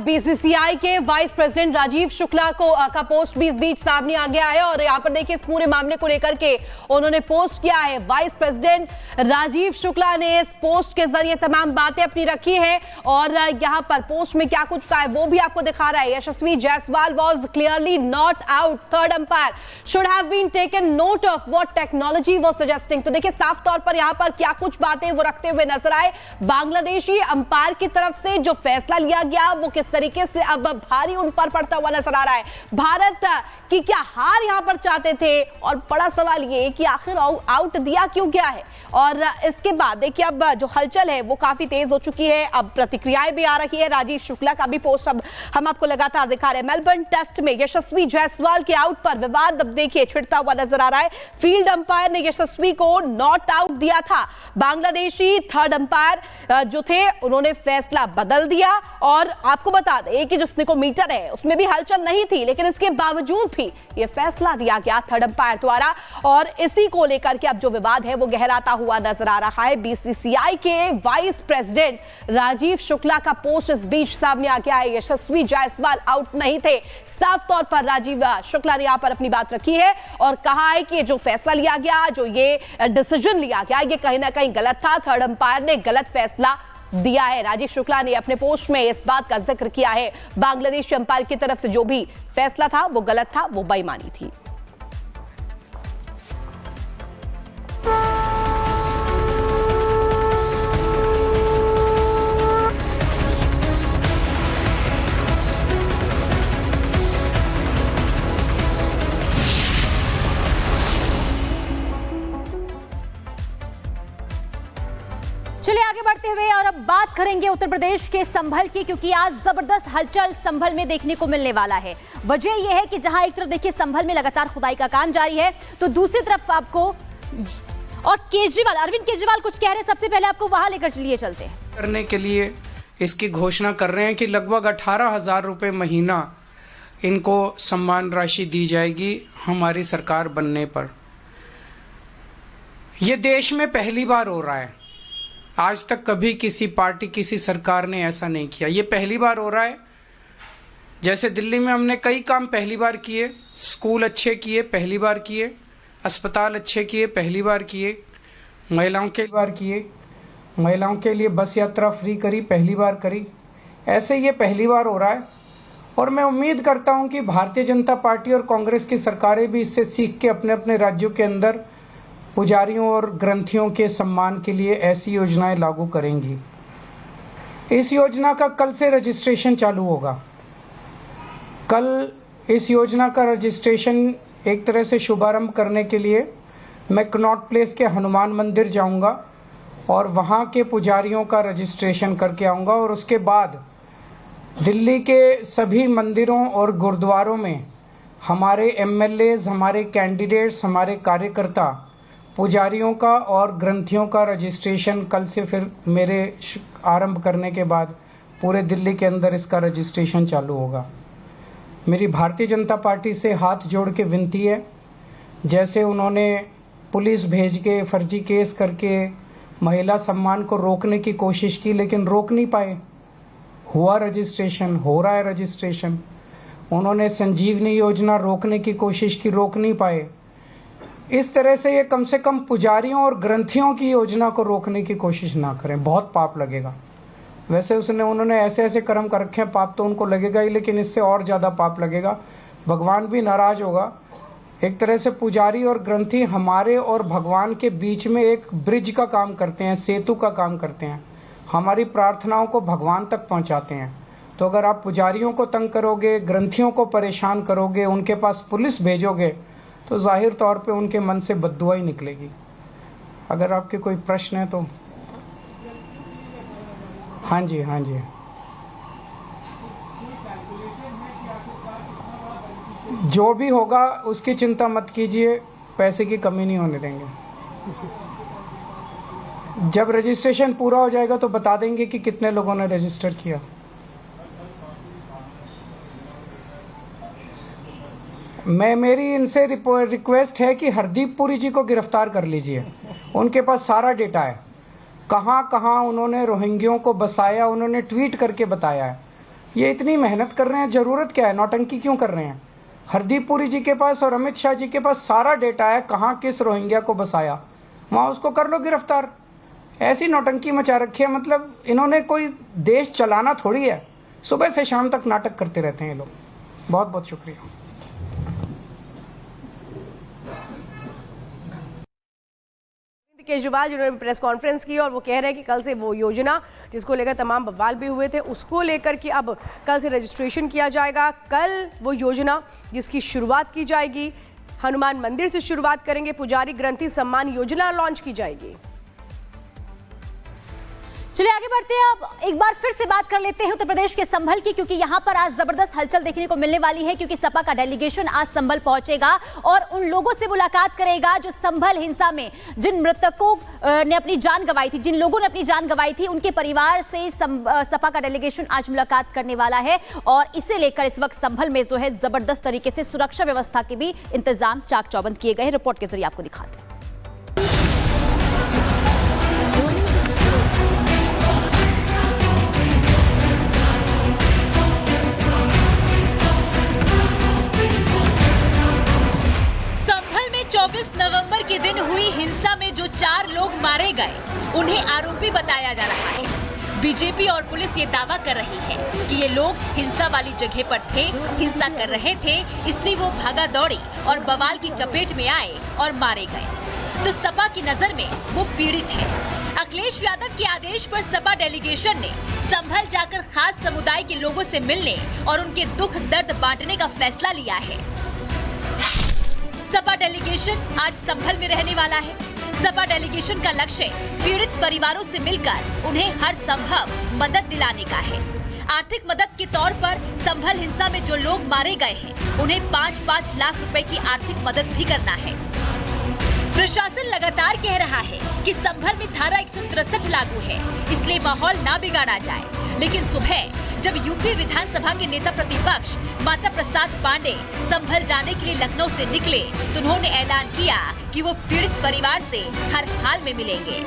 BCCI के vice president Rajiv Shukla का post भी इस बीच सामने आ गया है और यहाँ पर देखिए इस पूरे मामले को लेकर के उन्होंने पोस्ट किया है। वाइस प्रेसिडेंट राजीव शुक्ला ने इस पोस्ट के जरिए तमाम बातें अपनी रखी है और यहाँ पर पोस्ट में क्या कुछ कहा है वो भी आपको दिखा रहा है। Yashasvi Jaiswal was clearly not out, third umpire should have been taken note of what technology was suggesting. तो देखिए साफ तौर पर यहाँ पर क्या कुछ बातें वो रखते हुए नजर आए। बांग्लादेशी अंपायर की तरफ से जो फैसला लिया गया वो किस तरीके से अब भारी उन पर पड़ता हुआ नजर आ रहा है। भारत की क्या हार यहां पर चाहते थे और बड़ा सवाल ये कि आखिर आउट दिया क्यों गया है। और इसके बाद देखिए अब जो हलचल है वो काफी तेज हो चुकी है, अब प्रतिक्रियाएं भी आ रही है। राजीव शुक्ला का भी पोस्ट अब हम आपको लगातार दिखा रहे हैं। मेलबर्न टेस्ट में यशस्वी जायसवाल के आउट पर विवाद अब देखिए छिड़ता हुआ नजर आ रहा है। फील्ड अंपायर ने यशस्वी को नॉट आउट दिया था, बांग्लादेशी थर्ड अंपायर जो थे उन्होंने फैसला बदल दिया। और आपको बता दें कि जो स्निकोमीटर है उसमें भी हलचल नहीं थी, लेकिन इसके बावजूद भी यह फैसला दिया गया थर्ड अंपायर द्वारा और इसी को लेकर के अब जो विवाद है वो गहराता हुआ नजर आ रहा है। बीसीसीआई के वाइस प्रेसिडेंट राजीव शुक्ला का पोस्ट इस बीच सामने आ गया है। यशस्वी जायसवाल आउट नहीं थे, साफ तौर पर राजीव शुक्ला ने यहां पर अपनी बात रखी है और कहा है कि जो फैसला लिया गया, जो ये डिसीजन लिया गया, ये कहीं ना कहीं गलत था, थर्ड अंपायर ने गलत फैसला दिया है। राजीव शुक्ला ने अपने पोस्ट में इस बात का जिक्र किया है, बांग्लादेश अंपायर की तरफ से जो भी फैसला था वो गलत था, वो बेईमानी थी। चलिए आगे बढ़ते हुए और अब बात करेंगे उत्तर प्रदेश के संभल की, क्योंकि आज जबरदस्त हलचल संभल में देखने को मिलने वाला है। वजह यह है कि जहां एक तरफ देखिए संभल में लगातार खुदाई का काम जारी है, तो दूसरी तरफ आपको और केजरीवाल, अरविंद केजरीवाल कुछ कह रहे हैं। सबसे पहले आपको वहां लेकर लिए चलते हैं। करने के लिए इसकी घोषणा कर रहे हैं कि लगभग 18,000 रुपये महीना इनको सम्मान राशि दी जाएगी हमारी सरकार बनने पर। यह देश में पहली बार हो रहा है, आज तक कभी किसी पार्टी, किसी सरकार ने ऐसा नहीं किया। ये पहली बार हो रहा है। जैसे दिल्ली में हमने कई काम पहली बार किए, स्कूल अच्छे किए पहली बार किए, अस्पताल अच्छे किए पहली बार किए, महिलाओं के लिए बस यात्रा फ्री करी पहली बार करी। ऐसे ये पहली बार हो रहा है और मैं उम्मीद करता हूं कि भारतीय जनता पार्टी और कांग्रेस की सरकारें भी इससे सीख के अपने अपने राज्यों के अंदर पुजारियों और ग्रंथियों के सम्मान के लिए ऐसी योजनाएं लागू करेंगी। इस योजना का कल से रजिस्ट्रेशन चालू होगा। कल इस योजना का रजिस्ट्रेशन एक तरह से शुभारंभ करने के लिए मैं कनॉट प्लेस के हनुमान मंदिर जाऊंगा और वहां के पुजारियों का रजिस्ट्रेशन करके आऊंगा और उसके बाद दिल्ली के सभी मंदिरों और गुरुद्वारों में हमारे एमएलएज, हमारे कैंडिडेट्स, हमारे कार्यकर्ता पुजारियों का और ग्रंथियों का रजिस्ट्रेशन कल से फिर मेरे आरंभ करने के बाद पूरे दिल्ली के अंदर इसका रजिस्ट्रेशन चालू होगा। मेरी भारतीय जनता पार्टी से हाथ जोड़ के विनती है, जैसे उन्होंने पुलिस भेज के फर्जी केस करके महिला सम्मान को रोकने की कोशिश की लेकिन रोक नहीं पाए, हुआ रजिस्ट्रेशन, हो रहा है रजिस्ट्रेशन। उन्होंने संजीवनी योजना रोकने की कोशिश की, रोक नहीं पाए। इस तरह से ये कम से कम पुजारियों और ग्रंथियों की योजना को रोकने की कोशिश ना करें, बहुत पाप लगेगा। वैसे उन्होंने ऐसे ऐसे कर्म कर रखे हैं, पाप तो उनको लगेगा ही, लेकिन इससे और ज़्यादा पाप लगेगा, भगवान भी नाराज होगा। एक तरह से पुजारी और ग्रंथी हमारे और भगवान के बीच में एक ब्रिज का काम करते हैं, सेतु का काम करते हैं, हमारी प्रार्थनाओं को भगवान तक पहुंचाते हैं। तो अगर आप पुजारियों को तंग करोगे, ग्रंथियों को परेशान करोगे, उनके पास पुलिस भेजोगे, तो जाहिर तौर पे उनके मन से बद्दुआ ही निकलेगी। अगर आपके कोई प्रश्न है तो। हाँ जी, हाँ जी। जो भी होगा उसकी चिंता मत कीजिए, पैसे की कमी नहीं होने देंगे। जब रजिस्ट्रेशन पूरा हो जाएगा तो बता देंगे कि कितने लोगों ने रजिस्टर किया। मेरी इनसे रिक्वेस्ट है कि हरदीप पुरी जी को गिरफ्तार कर लीजिए, उनके पास सारा डेटा है, कहां कहां उन्होंने रोहिंग्यों को बसाया, उन्होंने ट्वीट करके बताया है। ये इतनी मेहनत कर रहे हैं, जरूरत क्या है, नौटंकी क्यों कर रहे हैं? हरदीप पुरी जी के पास और अमित शाह जी के पास सारा डेटा है, कहाँ किस रोहिंग्या को बसाया, वहां उसको कर लो गिरफ्तार। ऐसी नौटंकी मचा रखी है, मतलब इन्होंने कोई देश चलाना थोड़ी है, सुबह से शाम तक नाटक करते रहते हैं ये लोग। बहुत बहुत शुक्रिया। केजरीवाल जिन्होंने प्रेस कॉन्फ्रेंस की और वो कह रहे हैं कि कल से वो योजना जिसको लेकर तमाम बवाल भी हुए थे उसको लेकर कि अब कल से रजिस्ट्रेशन किया जाएगा। कल वो योजना जिसकी शुरुआत की जाएगी, हनुमान मंदिर से शुरुआत करेंगे, पुजारी ग्रंथी सम्मान योजना लॉन्च की जाएगी। चलिए आगे बढ़ते हैं। अब एक बार फिर से बात कर लेते हैं उत्तर प्रदेश के संभल की, क्योंकि यहां पर आज जबरदस्त हलचल देखने को मिलने वाली है, क्योंकि सपा का डेलीगेशन आज संभल पहुंचेगा और उन लोगों से मुलाकात करेगा जो संभल हिंसा में जिन मृतकों ने अपनी जान गंवाई थी, जिन लोगों ने अपनी जान गंवाई थी, उनके परिवार से सपा का डेलीगेशन आज मुलाकात करने वाला है। और इसे लेकर इस वक्त संभल में जो है जबरदस्त तरीके से सुरक्षा व्यवस्था के भी इंतजाम चाक चौबंद किए गए हैं। रिपोर्ट के जरिए आपको दिखाते हैं। नवंबर के दिन हुई हिंसा में जो 4 लोग मारे गए उन्हें आरोपी बताया जा रहा है। बीजेपी और पुलिस ये दावा कर रही है कि ये लोग हिंसा वाली जगह पर थे, हिंसा कर रहे थे, इसलिए वो भागा दौड़ी और बवाल की चपेट में आए और मारे गए। तो सपा की नजर में वो पीड़ित है। अखिलेश यादव के आदेश पर सपा डेलीगेशन ने संभल जाकर खास समुदाय के लोगों से मिलने और उनके दुख दर्द बांटने का फैसला लिया है। सपा डेलीगेशन आज संभल में रहने वाला है। सपा डेलीगेशन का लक्ष्य पीड़ित परिवारों से मिलकर उन्हें हर संभव मदद दिलाने का है। आर्थिक मदद के तौर पर संभल हिंसा में जो लोग मारे गए हैं उन्हें 5-5 लाख रुपए की आर्थिक मदद भी करना है। प्रशासन लगातार कह रहा है कि संभल में धारा 163 लागू है, इसलिए माहौल ना बिगाड़ा जाए। लेकिन सुबह जब यूपी विधानसभा के नेता प्रतिपक्ष माता प्रसाद पांडे संभल जाने के लिए लखनऊ से निकले तो उन्होंने ऐलान किया कि वो पीड़ित परिवार से हर हाल में मिलेंगे।